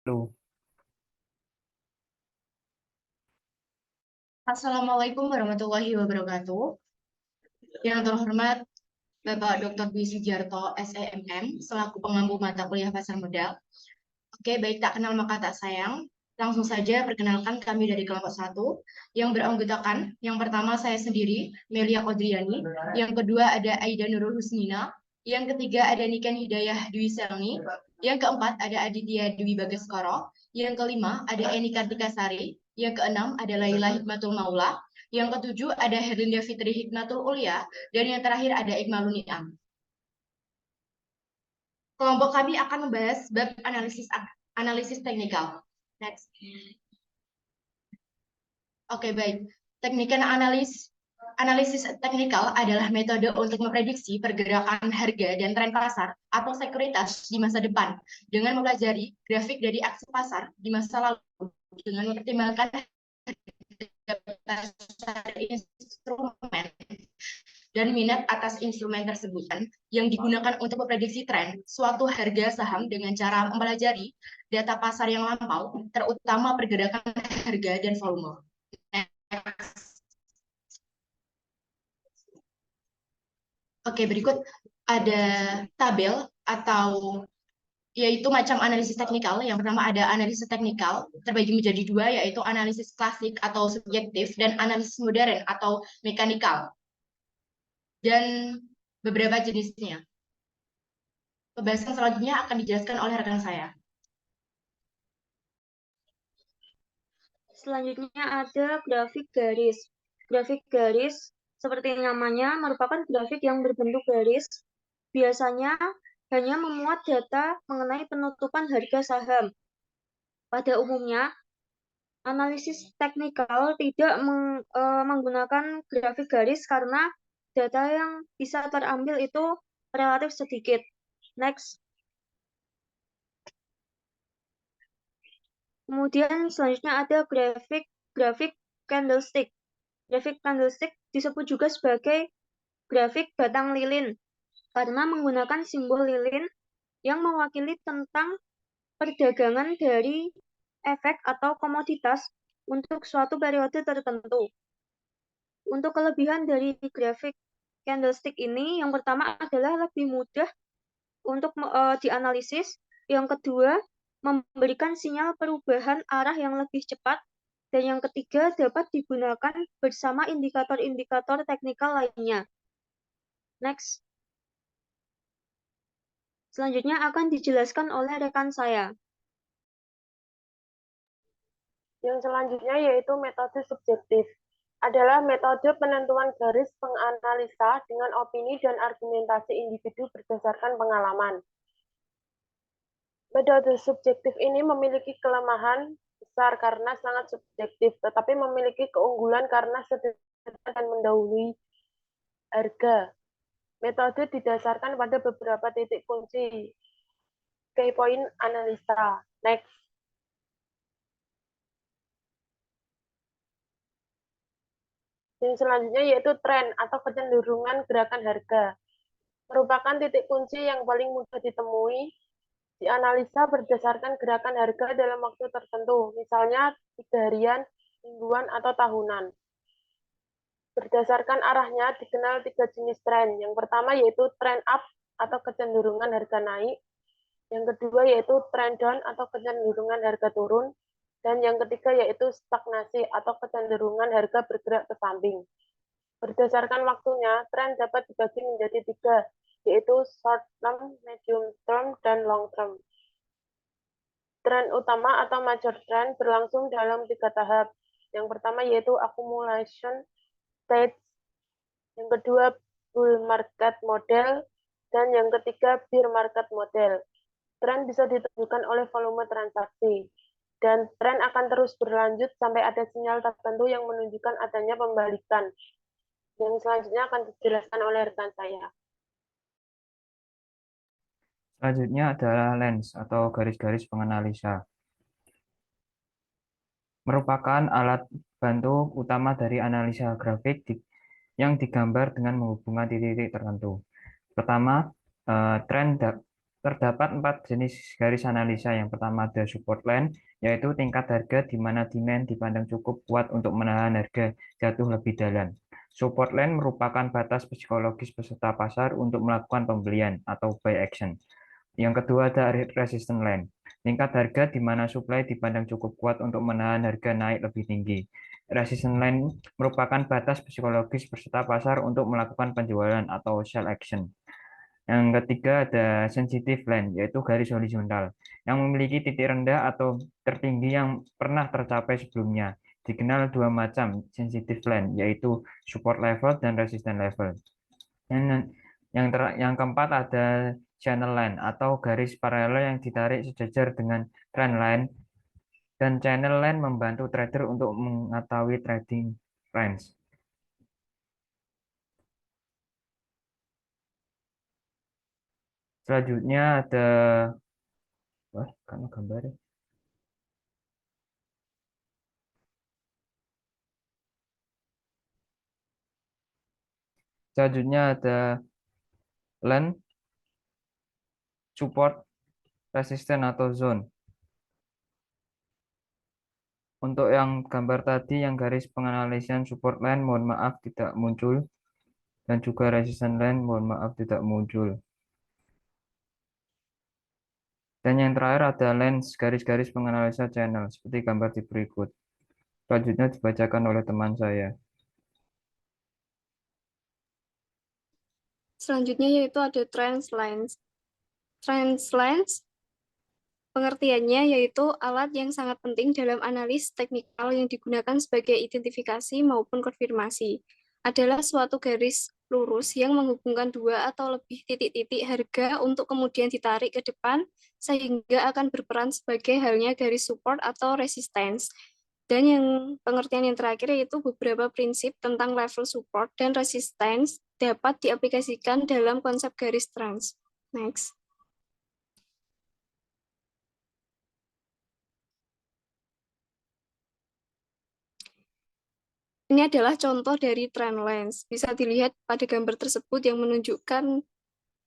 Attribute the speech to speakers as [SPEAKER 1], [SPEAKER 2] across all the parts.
[SPEAKER 1] Tuh.
[SPEAKER 2] Assalamualaikum warahmatullahi wabarakatuh. Yang terhormat Bapak Dr. Dwi Sujarto, SEMM, selaku pengampu mata kuliah pasar modal. Oke, baik, tak kenal maka tak sayang. Langsung saja perkenalkan kami dari kelompok satu yang beranggotakan, yang pertama saya sendiri, Melia Kodriani, yang kedua ada Aida Nurul Husnina, yang ketiga ada Niken Hidayah Dwi Selni, yang keempat ada Aditya Dwi Baskoro, yang kelima ada Eni Kartika Sari, yang keenam ada Laila Hikmatul Maula, yang ketujuh ada Herlinda Fitri Hikmatul Ulia, dan yang terakhir ada Iqmalun Niam. Kelompok kami akan membahas bab analisis teknikal. Next. Oke, baik. Analisis teknikal adalah metode untuk memprediksi pergerakan harga dan tren pasar atau sekuritas di masa depan dengan mempelajari grafik dari aksi pasar di masa lalu dengan mempertimbangkan pasar instrumen dan minat atas instrumen tersebut yang digunakan untuk memprediksi tren suatu harga saham dengan cara mempelajari data pasar yang lampau, terutama pergerakan harga dan volume. Oke, berikut ada tabel atau yaitu macam analisis teknikal. Yang pertama ada analisis teknikal, terbagi menjadi dua, yaitu analisis klasik atau subjektif dan analisis modern atau mekanikal. Dan beberapa jenisnya. Pembahasan selanjutnya akan dijelaskan oleh rekan saya.
[SPEAKER 3] Selanjutnya ada grafik garis. Grafik garis, seperti namanya, merupakan grafik yang berbentuk garis. Biasanya hanya memuat data mengenai penutupan harga saham. Pada umumnya, analisis teknikal tidak menggunakan grafik garis karena data yang bisa terambil itu relatif sedikit. Next. Kemudian selanjutnya ada grafik candlestick. Grafik candlestick disebut juga sebagai grafik batang lilin karena menggunakan simbol lilin yang mewakili tentang perdagangan dari efek atau komoditas untuk suatu periode tertentu. Untuk kelebihan dari grafik candlestick ini, yang pertama adalah lebih mudah untuk dianalisis, yang kedua memberikan sinyal perubahan arah yang lebih cepat, dan yang ketiga dapat digunakan bersama indikator-indikator teknikal lainnya. Next. Selanjutnya akan dijelaskan oleh rekan saya.
[SPEAKER 4] Yang selanjutnya yaitu metode subjektif. Adalah metode penentuan garis penganalisa dengan opini dan argumentasi individu berdasarkan pengalaman. Metode subjektif ini memiliki kelemahan besar karena sangat subjektif, tetapi memiliki keunggulan karena sederhana dan mendahului harga. Metode didasarkan pada beberapa titik kunci. Key point analisa. Next. Yang selanjutnya yaitu tren atau kecenderungan gerakan harga. Merupakan titik kunci yang paling mudah ditemui, dianalisa berdasarkan gerakan harga dalam waktu tertentu, misalnya 3 harian, mingguan, atau tahunan. Berdasarkan arahnya dikenal 3 jenis tren. Yang pertama yaitu tren up atau kecenderungan harga naik. Yang kedua yaitu tren down atau kecenderungan harga turun. Dan yang ketiga yaitu stagnasi atau kecenderungan harga bergerak ke samping. Berdasarkan waktunya, tren dapat dibagi menjadi 3, yaitu short term, medium term, dan long term. Tren utama atau major trend berlangsung dalam 3 tahap. Yang pertama yaitu accumulation stage, yang kedua bull market model, dan yang ketiga bear market model. Tren bisa ditentukan oleh volume transaksi, dan tren akan terus berlanjut sampai ada sinyal tertentu yang menunjukkan adanya pembalikan. Yang selanjutnya akan dijelaskan oleh rekan saya.
[SPEAKER 1] Selanjutnya adalah lens atau garis-garis penganalisa. Merupakan alat bantu utama dari analisa grafik yang digambar dengan menghubungkan titik-titik tertentu. Pertama, tren Terdapat 4 jenis garis analisa. Yang pertama ada support line, yaitu tingkat harga di mana demand dipandang cukup kuat untuk menahan harga jatuh lebih dalam. Support line merupakan batas psikologis peserta pasar untuk melakukan pembelian atau buy action. Yang kedua ada resistance line, tingkat harga di mana supply dipandang cukup kuat untuk menahan harga naik lebih tinggi. Resistance line merupakan batas psikologis peserta pasar untuk melakukan penjualan atau sell action. Yang ketiga ada sensitive line, yaitu garis horizontal, yang memiliki titik rendah atau tertinggi yang pernah tercapai sebelumnya. Dikenal dua macam sensitive line, yaitu support level dan resistance level. Yang keempat ada channel line atau garis paralel yang ditarik sejajar dengan trend line, dan channel line membantu trader untuk mengetahui trading range. Selanjutnya ada gambarnya. Selanjutnya ada line, support, resisten atau zone. Untuk yang gambar tadi, yang garis penganalisian support line, mohon maaf tidak muncul. Dan juga resisten line, mohon maaf tidak muncul. Dan yang terakhir ada lens, garis-garis penganalisa channel, seperti gambar di berikut. Selanjutnya dibacakan oleh teman saya.
[SPEAKER 3] Selanjutnya yaitu ada trend lines. Trend lines pengertiannya yaitu alat yang sangat penting dalam analis teknikal yang digunakan sebagai identifikasi maupun konfirmasi. Adalah suatu garis lurus yang menghubungkan dua atau lebih titik-titik harga untuk kemudian ditarik ke depan sehingga akan berperan sebagai halnya garis support atau resistance. Dan yang pengertian yang terakhir yaitu beberapa prinsip tentang level support dan resistance dapat diaplikasikan dalam konsep garis trend. Next. Ini adalah contoh dari trend lines. Bisa dilihat pada gambar tersebut yang menunjukkan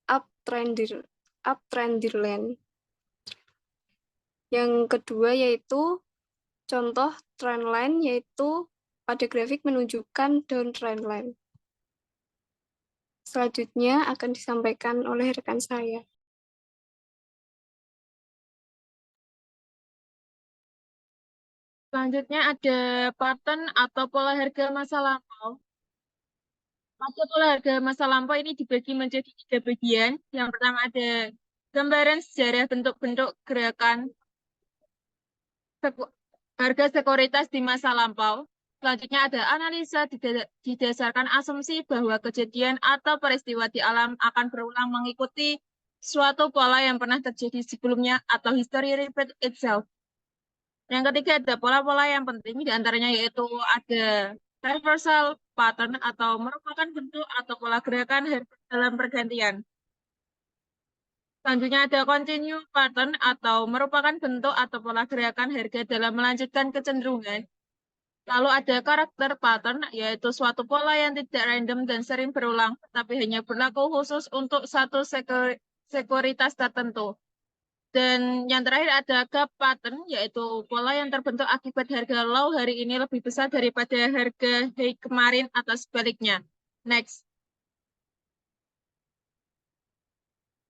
[SPEAKER 3] uptrender line. Yang kedua yaitu contoh trend line, yaitu pada grafik menunjukkan downtrend line. Selanjutnya akan disampaikan oleh rekan saya.
[SPEAKER 4] Selanjutnya ada pattern atau pola harga masa lampau. Pada pola harga masa lampau ini dibagi menjadi 3 bagian. Yang pertama ada gambaran sejarah bentuk-bentuk gerakan harga sekuritas di masa lampau. Selanjutnya ada analisa didasarkan asumsi bahwa kejadian atau peristiwa di alam akan berulang mengikuti suatu pola yang pernah terjadi sebelumnya atau history repeat itself. Yang ketiga ada pola-pola yang penting, diantaranya yaitu ada reversal pattern atau merupakan bentuk atau pola gerakan dalam pergantian. Selanjutnya ada continue pattern atau merupakan bentuk atau pola gerakan harga dalam melanjutkan kecenderungan. Lalu ada karakter pattern, yaitu suatu pola yang tidak random dan sering berulang, tapi hanya berlaku khusus untuk satu sekuritas tertentu. Dan yang terakhir ada gap pattern, yaitu pola yang terbentuk akibat harga low hari ini lebih besar daripada harga high kemarin atau sebaliknya. Next.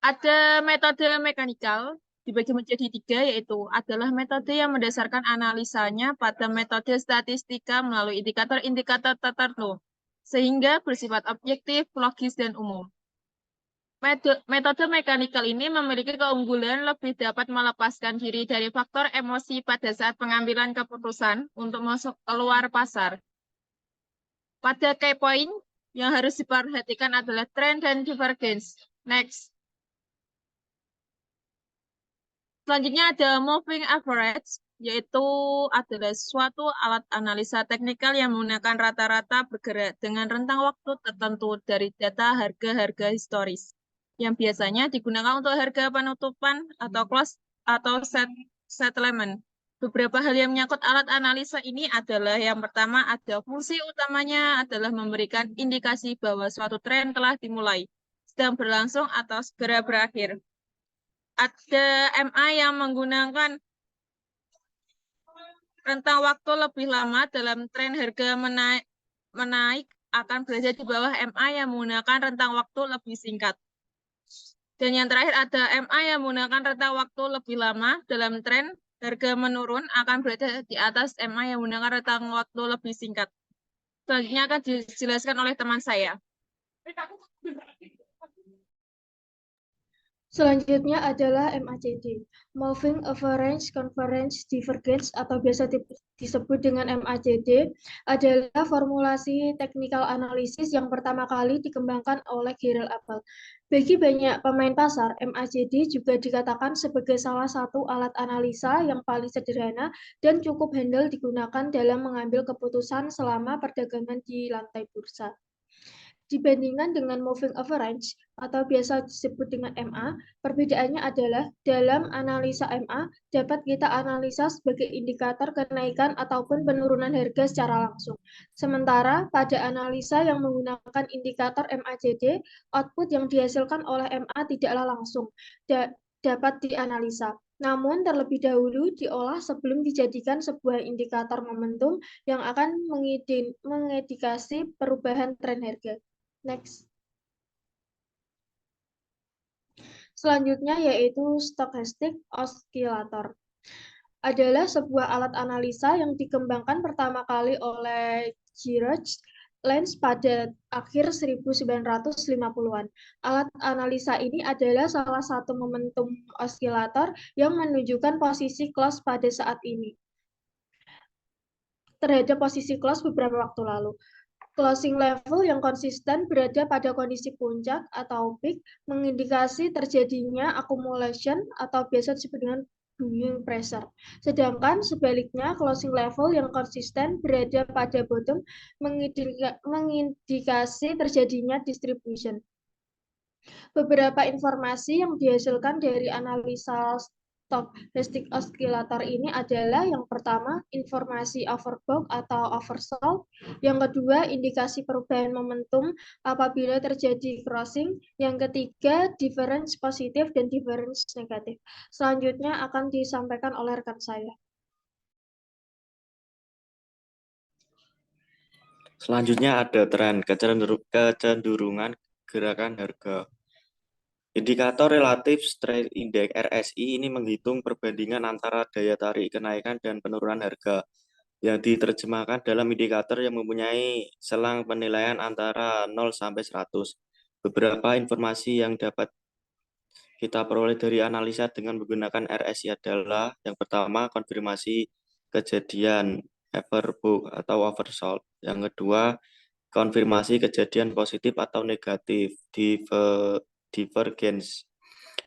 [SPEAKER 4] Ada metode mekanikal, dibagi menjadi 3, yaitu adalah metode yang mendasarkan analisanya pada metode statistika melalui indikator-indikator tertentu, sehingga bersifat objektif, logis, dan umum. Metode mekanikal ini memiliki keunggulan lebih dapat melepaskan diri dari faktor emosi pada saat pengambilan keputusan untuk masuk keluar pasar. Pada key point yang harus diperhatikan adalah trend dan divergence. Next. Selanjutnya ada moving average, yaitu adalah suatu alat analisa teknikal yang menggunakan rata-rata bergerak dengan rentang waktu tertentu dari data harga-harga historis, yang biasanya digunakan untuk harga penutupan atau close atau settlement. Beberapa hal yang menyangkut alat analisa ini adalah yang pertama ada fungsi utamanya adalah memberikan indikasi bahwa suatu tren telah dimulai, sedang berlangsung atau segera berakhir.
[SPEAKER 5] ada MA yang menggunakan rentang waktu lebih lama dalam tren harga menaik akan berada di bawah MA yang menggunakan rentang waktu lebih singkat. Dan yang terakhir ada MA yang menggunakan rentang waktu lebih lama dalam tren harga menurun akan berada di atas MA yang menggunakan rentang waktu lebih singkat. Selanjutnya akan dijelaskan oleh teman saya.
[SPEAKER 6] Selanjutnya adalah MACD, Moving Average Convergence Divergence atau biasa disebut dengan MACD, adalah formulasi technical analysis yang pertama kali dikembangkan oleh Gerald Abel. Bagi banyak pemain pasar, MACD juga dikatakan sebagai salah satu alat analisa yang paling sederhana dan cukup handal digunakan dalam mengambil keputusan selama perdagangan di lantai bursa. Dibandingkan dengan moving average atau biasa disebut dengan MA, perbedaannya adalah dalam analisa MA dapat kita analisa sebagai indikator kenaikan ataupun penurunan harga secara langsung. Sementara pada analisa yang menggunakan indikator MACD, output yang dihasilkan oleh MA tidaklah langsung dapat dianalisa. Namun terlebih dahulu diolah sebelum dijadikan sebuah indikator momentum yang akan mengindikasi perubahan tren harga. Next. Selanjutnya yaitu stochastic oscillator. Adalah sebuah alat analisa yang dikembangkan pertama kali oleh George Lenz pada akhir 1950-an. Alat analisa ini adalah salah satu momentum oscillator yang menunjukkan posisi close pada saat ini terhadap posisi close beberapa waktu lalu. Closing level yang konsisten berada pada kondisi puncak atau peak mengindikasi terjadinya accumulation atau biasa disebut dengan buying pressure. Sedangkan sebaliknya closing level yang konsisten berada pada bottom mengindikasi terjadinya distribution. Beberapa informasi yang dihasilkan dari analisa stochastic oscillator ini adalah yang pertama, informasi overbought atau oversold. Yang kedua, indikasi perubahan momentum apabila terjadi crossing. Yang ketiga, difference positif dan difference negatif. Selanjutnya akan disampaikan oleh rekan saya.
[SPEAKER 7] Selanjutnya ada tren kecenderungan gerakan harga. Indikator Relative Strength Index RSI ini menghitung perbandingan antara daya tarik kenaikan dan penurunan harga yang diterjemahkan dalam indikator yang mempunyai selang penilaian antara 0 sampai 100. Beberapa informasi yang dapat kita peroleh dari analisa dengan menggunakan RSI adalah yang pertama konfirmasi kejadian overbought atau oversold. Yang kedua konfirmasi kejadian positif atau negatif divergence.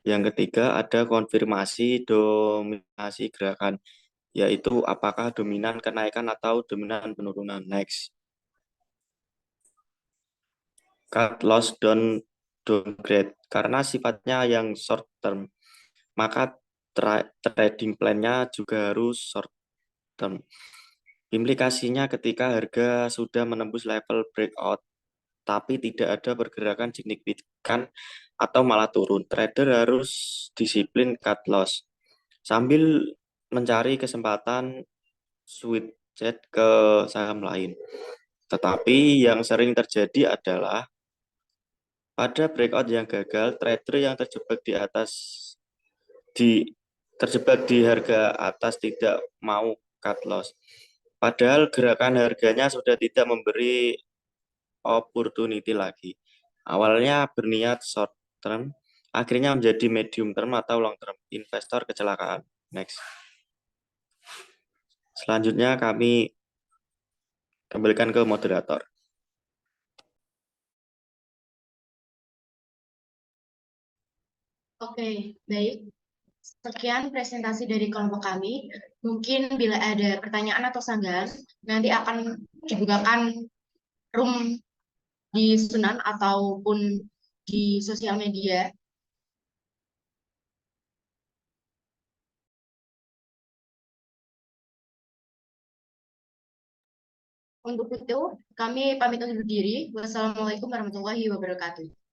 [SPEAKER 7] Yang ketiga ada konfirmasi dominasi gerakan, yaitu apakah dominan kenaikan atau dominan penurunan. Next. Cut loss downgrade. Karena sifatnya yang short term, maka trading plan-nya juga harus short term. Implikasinya ketika harga sudah menembus level breakout, tapi tidak ada pergerakan signifikan atau malah turun, trader harus disiplin cut loss sambil mencari kesempatan switch ke saham lain. Tetapi yang sering terjadi adalah pada breakout yang gagal, trader yang terjebak di harga atas tidak mau cut loss. Padahal gerakan harganya sudah tidak memberi opportunity lagi. Awalnya berniat short term, akhirnya menjadi medium term atau long term. Investor kecelakaan. Next. Selanjutnya kami kembalikan ke moderator.
[SPEAKER 2] Oke, baik. Sekian presentasi dari kelompok kami. Mungkin bila ada pertanyaan atau sanggahan, nanti akan dibukakan room di Sunan ataupun di sosial media. Untuk itu, kami pamit undur diri. Wassalamualaikum warahmatullahi wabarakatuh.